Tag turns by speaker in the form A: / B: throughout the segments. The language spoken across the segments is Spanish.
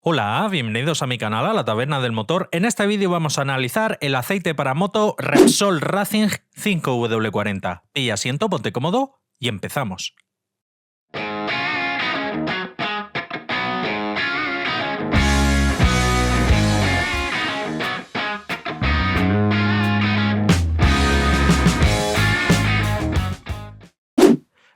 A: Hola, bienvenidos a mi canal, a la Taberna del Motor. En este vídeo vamos a analizar el aceite para moto Repsol Racing 5W40. Pilla asiento, ponte cómodo y empezamos.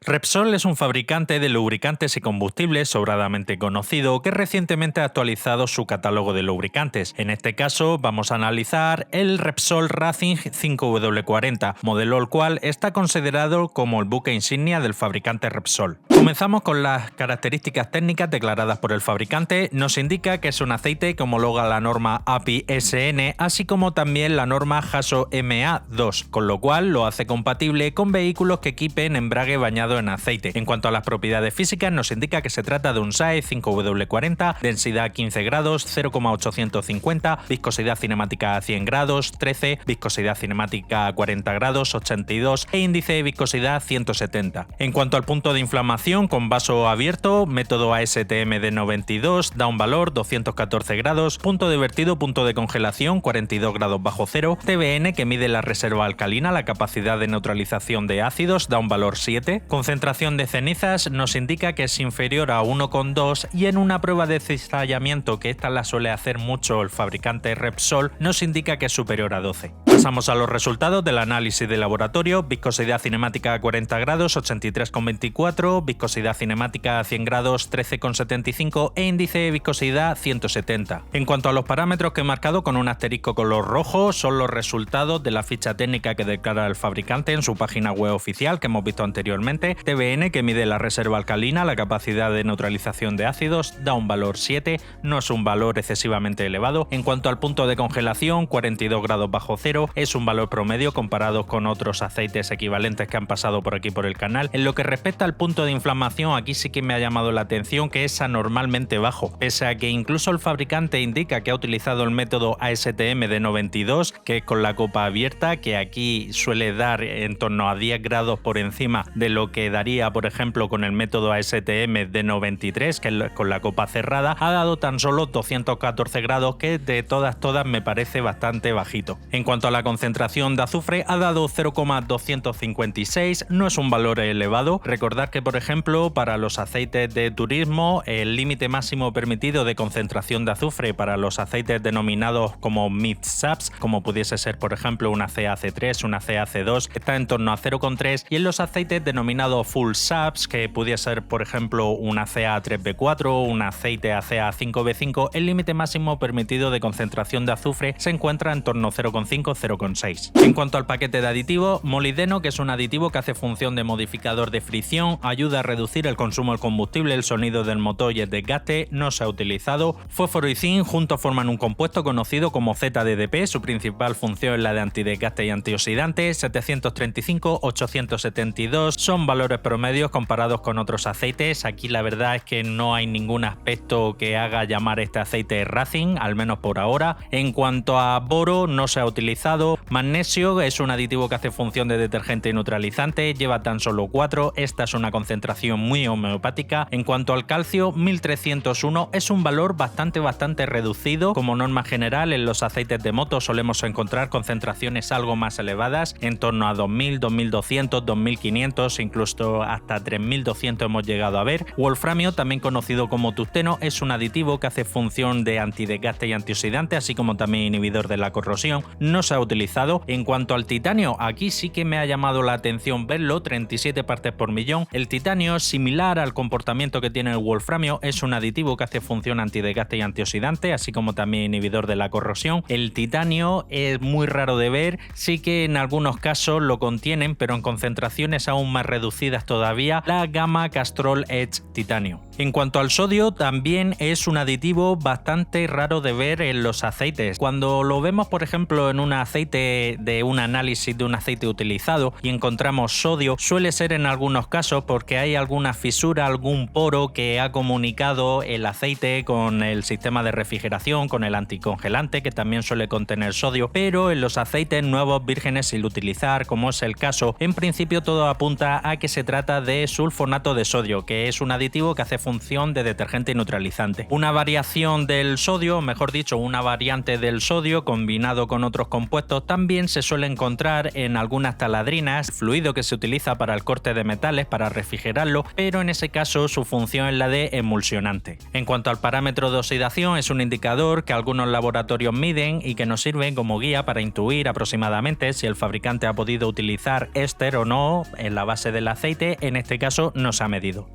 A: Repsol es un fabricante de lubricantes y combustibles sobradamente conocido que recientemente ha actualizado su catálogo de lubricantes. En este caso vamos a analizar el Repsol Racing 5W40, modelo el cual está considerado como el buque insignia del fabricante Repsol. Comenzamos con las características técnicas declaradas por el fabricante. Nos indica que es un aceite que homologa la norma API-SN, así como también la norma HASO MA2, con lo cual lo hace compatible con vehículos que equipen embrague bañado en aceite. En cuanto a las propiedades físicas, nos indica que se trata de un SAE 5W40, densidad 15 grados, 0,850, viscosidad cinemática a 100 grados, 13, viscosidad cinemática a 40 grados, 82 e índice de viscosidad 170. En cuanto al punto de inflamación, con vaso abierto, método ASTM de 92, da un valor 214 grados, punto de vertido, punto de congelación 42 grados bajo cero, TBN que mide la reserva alcalina, la capacidad de neutralización de ácidos, da un valor 7, concentración de cenizas nos indica que es inferior a 1,2 y en una prueba de cizallamiento, que esta la suele hacer mucho el fabricante Repsol, nos indica que es superior a 12. Pasamos a los resultados del análisis de laboratorio. Viscosidad cinemática a 40 grados, 83,24, viscosidad cinemática a 100 grados, 13,75 e índice de viscosidad 170. En cuanto a los parámetros que he marcado con un asterisco color rojo, son los resultados de la ficha técnica que declara el fabricante en su página web oficial que hemos visto anteriormente. TBN, que mide la reserva alcalina, la capacidad de neutralización de ácidos, da un valor 7, no es un valor excesivamente elevado. En cuanto al punto de congelación, 42 grados bajo cero, es un valor promedio comparado con otros aceites equivalentes que han pasado por aquí por el canal. En lo que respecta al punto de inflamación, aquí sí que me ha llamado la atención que es anormalmente bajo, pese a que incluso el fabricante indica que ha utilizado el método ASTM de 92, que es con la copa abierta, que aquí suele dar en torno a 10 grados por encima de lo que daría, por ejemplo, con el método ASTM de 93, que es con la copa cerrada, ha dado tan solo 214 grados, que de todas me parece bastante bajito. En cuanto a la concentración de azufre, ha dado 0,256, no es un valor elevado. Recordad que, por ejemplo, para los aceites de turismo, el límite máximo permitido de concentración de azufre para los aceites denominados como mid-subs, como pudiese ser, por ejemplo, una CAC3, una CAC2, está en torno a 0,3, y en los aceites denominados full subs, que pudiese ser, por ejemplo, una CA3B4, un aceite ACA5B5, el límite máximo permitido de concentración de azufre se encuentra en torno a 0,5-0,6. En cuanto al paquete de aditivos, molibdeno, que es un aditivo que hace función de modificador de fricción, ayuda a reducir el consumo del combustible, el sonido del motor y el desgaste, no se ha utilizado. Fósforo y zinc juntos forman un compuesto conocido como ZDDP, su principal función es la de antidesgaste y antioxidante. 735, 872 son valores promedios comparados con otros aceites. Aquí la verdad es que no hay ningún aspecto que haga llamar este aceite Racing, al menos por ahora. En cuanto a boro, no se ha utilizado. Magnesio es un aditivo que hace función de detergente y neutralizante, lleva tan solo 4, esta es una concentración muy homeopática. En cuanto al calcio, 1301 es un valor bastante reducido. Como norma general, en los aceites de moto solemos encontrar concentraciones algo más elevadas, en torno a 2000, 2200, 2500, incluso hasta 3200 hemos llegado a ver. Wolframio, también conocido como tungsteno, es un aditivo que hace función de antidesgaste y antioxidante, así como también inhibidor de la corrosión, no se ha utilizado. En cuanto al titanio, aquí sí que me ha llamado la atención verlo, 37 partes por millón. El titanio, similar al comportamiento que tiene el wolframio, es un aditivo que hace función antidesgaste y antioxidante, así como también inhibidor de la corrosión. El titanio es muy raro de ver, sí que en algunos casos lo contienen, pero en concentraciones aún más reducidas todavía, la gama Castrol Edge Titanio. En cuanto al sodio, también es un aditivo bastante raro de ver en los aceites. Cuando lo vemos, por ejemplo, en un aceite de un análisis de un aceite utilizado y encontramos sodio, suele ser en algunos casos porque hay alguna fisura, algún poro que ha comunicado el aceite con el sistema de refrigeración, con el anticongelante, que también suele contener sodio, pero en los aceites nuevos vírgenes sin utilizar, como es el caso, en principio todo apunta a que se trata de sulfonato de sodio, que es un aditivo que hace función de detergente y neutralizante. Una variación del sodio, mejor dicho, una variante del sodio combinado con otros compuestos también se suele encontrar en algunas taladrinas, fluido que se utiliza para el corte de metales, para refrigerarlo, pero en ese caso su función es la de emulsionante. En cuanto al parámetro de oxidación, es un indicador que algunos laboratorios miden y que nos sirve como guía para intuir aproximadamente si el fabricante ha podido utilizar éster o no en la base del aceite. En este caso no se ha medido.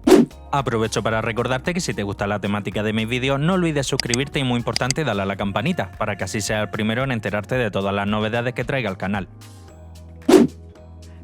A: Aprovecho para recordarte que si te gusta la temática de mis vídeos, no olvides suscribirte y, muy importante, darle a la campanita para que así seas el primero en enterarte de todas las novedades que traiga el canal.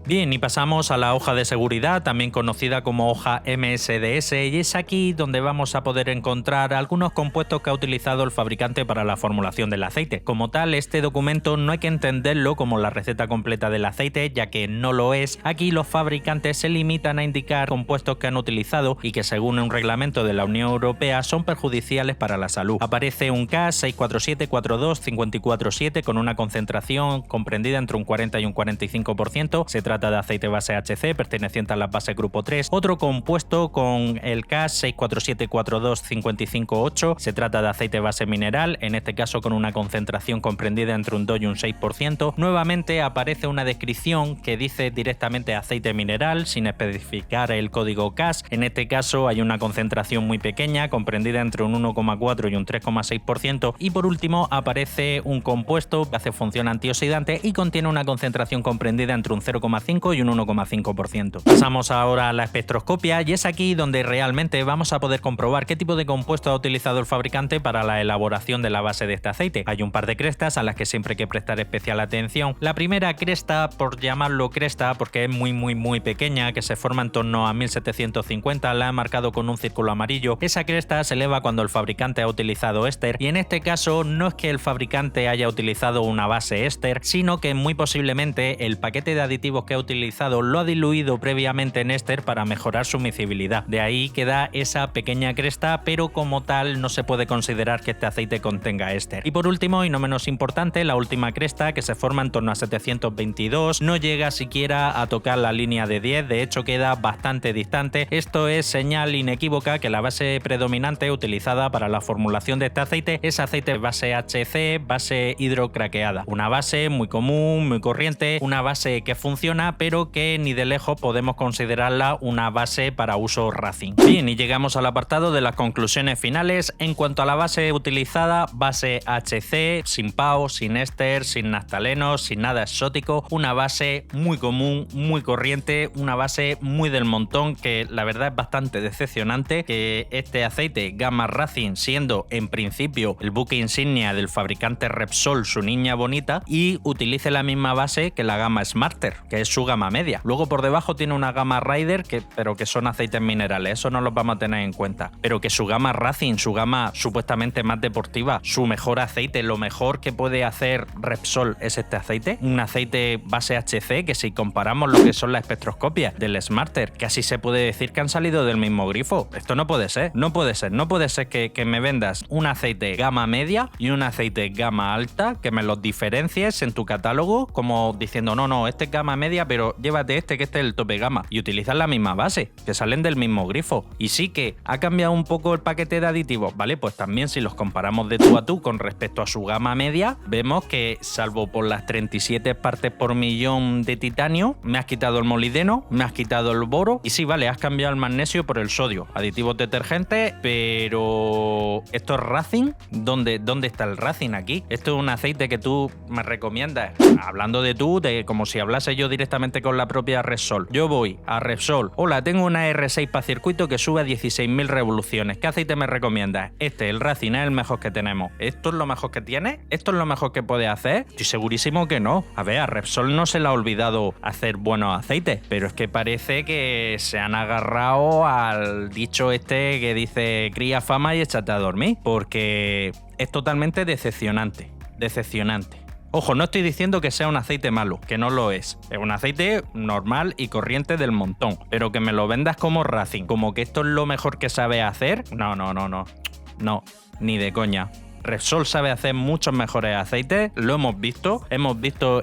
A: Bien, y pasamos a la hoja de seguridad, también conocida como hoja MSDS, y es aquí donde vamos a poder encontrar algunos compuestos que ha utilizado el fabricante para la formulación del aceite. Como tal, este documento no hay que entenderlo como la receta completa del aceite, ya que no lo es. Aquí los fabricantes se limitan a indicar compuestos que han utilizado y que, según un reglamento de la Unión Europea, son perjudiciales para la salud. Aparece un CAS 64742-547 con una concentración comprendida entre un 40 y un 45%. Se trata de aceite base HC perteneciente a la base grupo 3. Otro compuesto con el CAS 64742-558 se trata de aceite base mineral, en este caso con una concentración comprendida entre un 2 y un 6%. Nuevamente aparece una descripción que dice directamente aceite mineral sin especificar el código CAS. En este caso hay una concentración muy pequeña comprendida entre un 1,4 y un 3,6%. Y por último aparece un compuesto que hace función antioxidante y contiene una concentración comprendida entre un 0,5 y un 1,5%. Pasamos ahora a la espectroscopia y es aquí donde realmente vamos a poder comprobar qué tipo de compuesto ha utilizado el fabricante para la elaboración de la base de este aceite. Hay un par de crestas a las que siempre hay que prestar especial atención. La primera cresta, por llamarlo cresta porque es muy pequeña, que se forma en torno a 1750, la he marcado con un círculo amarillo. Esa cresta se eleva cuando el fabricante ha utilizado éster, y en este caso no es que el fabricante haya utilizado una base éster, sino que muy posiblemente el paquete de aditivos que ha utilizado lo ha diluido previamente en éster para mejorar su miscibilidad. De ahí queda esa pequeña cresta, pero como tal no se puede considerar que este aceite contenga éster. Y por último, y no menos importante, la última cresta, que se forma en torno a 722, no llega siquiera a tocar la línea de 10, de hecho queda bastante distante. Esto es señal inequívoca que la base predominante utilizada para la formulación de este aceite es aceite base HC, base hidrocraqueada. Una base muy común, muy corriente, una base que funciona, pero que ni de lejos podemos considerarla una base para uso racing. Bien, y llegamos al apartado de las conclusiones finales. En cuanto a la base utilizada, base HC, sin PAO, sin éster, sin naftalenos, sin nada exótico, una base muy común, muy corriente, una base muy del montón, que la verdad es bastante decepcionante que este aceite Gamma Racing, siendo en principio el buque insignia del fabricante Repsol, su niña bonita, y utilice la misma base que la Gamma Smarter, que es su gama media. Luego por debajo tiene una gama Rider, pero que son aceites minerales, eso no los vamos a tener en cuenta. Pero que su gama Racing, su gama supuestamente más deportiva, su mejor aceite, lo mejor que puede hacer Repsol es este aceite. Un aceite base HC que, si comparamos lo que son las espectroscopias del Smarter, casi se puede decir que han salido del mismo grifo. Esto no puede ser, no puede ser que me vendas un aceite gama media y un aceite gama alta, que me los diferencies en tu catálogo como diciendo no, este es gama media, pero llévate este, que este es el tope gama, y utilizan la misma base, que salen del mismo grifo. Y sí que ha cambiado un poco el paquete de aditivos, ¿vale? Pues también, si los comparamos de tú a tú con respecto a su gama media, vemos que, salvo por las 37 partes por millón de titanio, me has quitado el molibdeno, me has quitado el boro, y sí, vale, has cambiado el magnesio por el sodio. Aditivos detergentes, pero ¿esto es Racing? ¿Dónde está el Racing aquí? Esto es un aceite que tú me recomiendas, hablando de tú, de como si hablase yo directamente con la propia Repsol. Yo voy a Repsol: hola, tengo una R6 para circuito que sube a 16.000 revoluciones. ¿Qué aceite me recomiendas? El Racing es el mejor que tenemos. ¿Esto es lo mejor que tiene? ¿Esto es lo mejor que puede hacer? Estoy segurísimo que no. A ver, a Repsol no se le ha olvidado hacer buenos aceites, pero es que parece que se han agarrado al dicho este que dice cría fama y échate a dormir, porque es totalmente decepcionante. Ojo, no estoy diciendo que sea un aceite malo, que no lo es. Es un aceite normal y corriente del montón. Pero que me lo vendas como Racing, como que esto es lo mejor que sabe hacer. No, ni de coña. Repsol sabe hacer muchos mejores aceites, lo hemos visto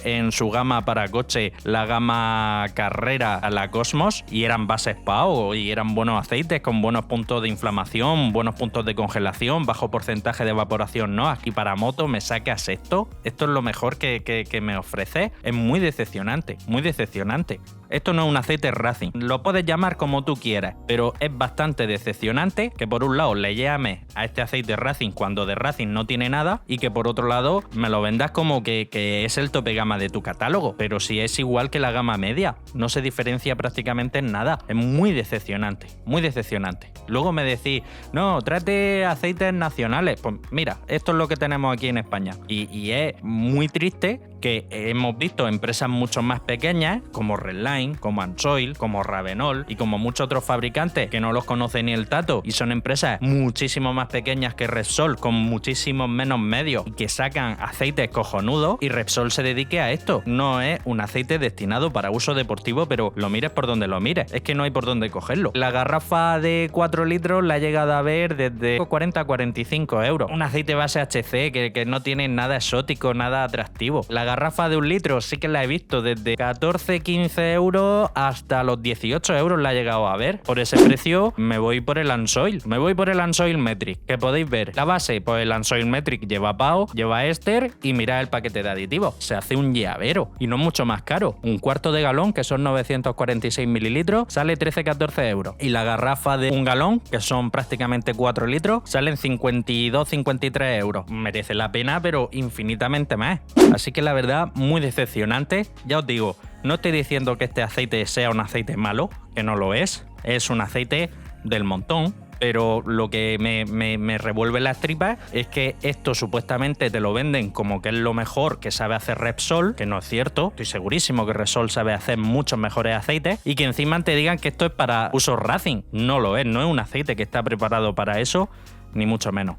A: en su gama para coche, la gama Carrera, la Cosmos, y eran bases PAO y eran buenos aceites con buenos puntos de inflamación, buenos puntos de congelación, bajo porcentaje de evaporación. No, aquí para moto me sacas esto es lo mejor que me ofrece. Es muy decepcionante, muy decepcionante. Esto no es un aceite Racing, lo puedes llamar como tú quieras, pero es bastante decepcionante que por un lado le llames a este aceite Racing cuando de Racing no tiene nada y que por otro lado me lo vendas como que es el tope gama de tu catálogo, pero si es igual que la gama media, no se diferencia prácticamente en nada. Es muy decepcionante, muy decepcionante. Luego me decís, no, trate aceites nacionales. Pues mira, esto es lo que tenemos aquí en España y es muy triste que hemos visto empresas mucho más pequeñas como Redline, como Ansoil, como Ravenol y como muchos otros fabricantes que no los conoce ni el tato y son empresas muchísimo más pequeñas que Repsol con muchísimos menos medios y que sacan aceites cojonudos y Repsol se dedique a esto. No es un aceite destinado para uso deportivo, pero lo mires por donde lo mires, es que no hay por dónde cogerlo. La garrafa de 4 litros la he llegado a ver desde 40 a 45 euros. Un aceite base HC que no tiene nada exótico, nada atractivo. La garrafa de 1 litro sí que la he visto desde 14-15 euros hasta los 18 euros la he llegado a ver. Por ese precio me voy por el Ansoil. Me voy por el Ansoil Metric, que podéis ver. La base, pues el Ansoil Metric lleva PAO, lleva éster y mirad el paquete de aditivos. Se hace un llavero y no mucho más caro. Un cuarto de galón, que son 946 mililitros, sale 13-14 euros. Y la garrafa de 1 galón, que son prácticamente 4 litros, salen 52-53 euros. Merece la pena, pero infinitamente más. Así que la verdad, muy decepcionante. Ya os digo, no estoy diciendo que este aceite sea un aceite malo, que no lo es un aceite del montón, pero lo que me revuelve las tripas es que esto supuestamente te lo venden como que es lo mejor que sabe hacer Repsol, que no es cierto. Estoy segurísimo que Repsol sabe hacer muchos mejores aceites y que encima te digan que esto es para uso Racing. No lo es, no es un aceite que está preparado para eso, ni mucho menos.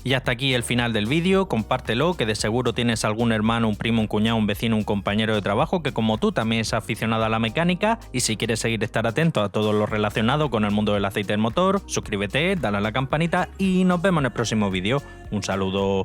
A: Y hasta aquí el final del vídeo, compártelo, que de seguro tienes algún hermano, un primo, un cuñado, un vecino, un compañero de trabajo que como tú también es aficionado a la mecánica y si quieres seguir estar atento a todo lo relacionado con el mundo del aceite del motor, suscríbete, dale a la campanita y nos vemos en el próximo vídeo. Un saludo.